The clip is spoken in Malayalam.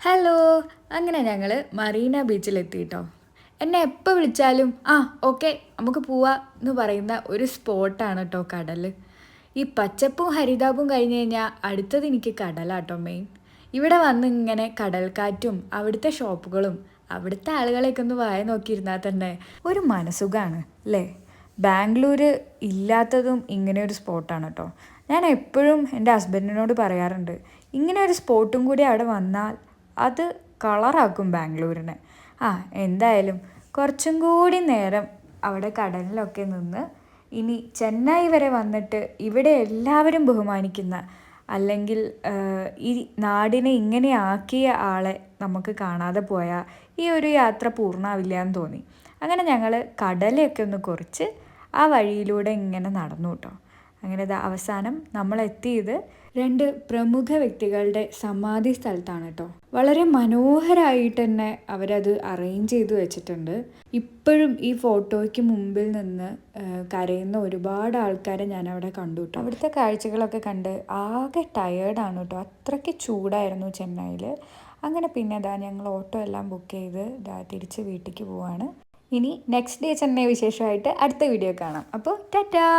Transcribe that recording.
ഹലോ. അങ്ങനെ ഞങ്ങൾ മറീന ബീച്ചിലെത്തി കേട്ടോ. എന്നെ എപ്പോൾ വിളിച്ചാലും ഓക്കെ നമുക്ക് പോവാ എന്ന് പറയുന്ന ഒരു സ്പോട്ടാണ് കേട്ടോ കടൽ. ഈ പച്ചപ്പും ഹരിതാപവും കഴിഞ്ഞ് കഴിഞ്ഞാൽ അടുത്തത് എനിക്ക് കടലാട്ടോ മെയിൻ. ഇവിടെ വന്ന് ഇങ്ങനെ കടൽക്കാറ്റും അവിടുത്തെ ഷോപ്പുകളും അവിടുത്തെ ആളുകളെയൊക്കെ ഒന്ന് വായ നോക്കിയിരുന്നാൽ തന്നെ ഒരു മനസുഖമാണ് അല്ലേ. ബാംഗ്ലൂർ ഇല്ലാത്തതും ഇങ്ങനെ ഒരു സ്പോട്ടാണ് കേട്ടോ. ഞാൻ എപ്പോഴും എൻ്റെ ഹസ്ബൻഡിനോട് പറയാറുണ്ട്, ഇങ്ങനെ ഒരു സ്പോട്ടും കൂടി അവിടെ വന്നാൽ അത് കളറാക്കും ബാംഗ്ലൂരിനെ. എന്തായാലും കുറച്ചും കൂടി നേരം അവിടെ കടലിലൊക്കെ നിന്ന് ഇനി ചെന്നൈ വരെ വന്നിട്ട് ഇവിടെ എല്ലാവരും ബഹുമാനിക്കുന്ന, അല്ലെങ്കിൽ ഈ നാടിനെ ഇങ്ങനെ ആക്കിയ ആളെ നമുക്ക് കാണാതെ പോയാൽ ഈ ഒരു യാത്ര പൂർണ്ണമാവില്ല എന്ന് തോന്നി. അങ്ങനെ ഞങ്ങൾ കടലയൊക്കെ ഒന്ന് കുറച്ച് ആ വഴിയിലൂടെ ഇങ്ങനെ നടന്നു കേട്ടോ. അങ്ങനെ അവസാനം നമ്മളെത്തിയത് രണ്ട് പ്രമുഖ വ്യക്തികളുടെ സമാധി സ്ഥലത്താണ് കേട്ടോ. വളരെ മനോഹരമായിട്ട് തന്നെ അവരത് അറേഞ്ച് ചെയ്ത് വെച്ചിട്ടുണ്ട്. ഇപ്പോഴും ഈ ഫോട്ടോയ്ക്ക് മുമ്പിൽ നിന്ന് കരയുന്ന ഒരുപാട് ആൾക്കാരെ ഞാൻ അവിടെ കണ്ടു കേട്ടോ. അവിടുത്തെ കാഴ്ചകളൊക്കെ കണ്ട് ആകെ ടയേർഡാണ് കേട്ടോ. അത്രയ്ക്ക് ചൂടായിരുന്നു ചെന്നൈയിൽ. അങ്ങനെ പിന്നെ ഞങ്ങൾ ഓട്ടോ എല്ലാം ബുക്ക് ചെയ്ത് തിരിച്ച് വീട്ടിലേക്ക് പോവാണ്. ഇനി നെക്സ്റ്റ് ഡേ ചെന്നൈ വിശേഷമായിട്ട് അടുത്ത വീഡിയോ കാണാം. അപ്പോൾ ടാറ്റാ.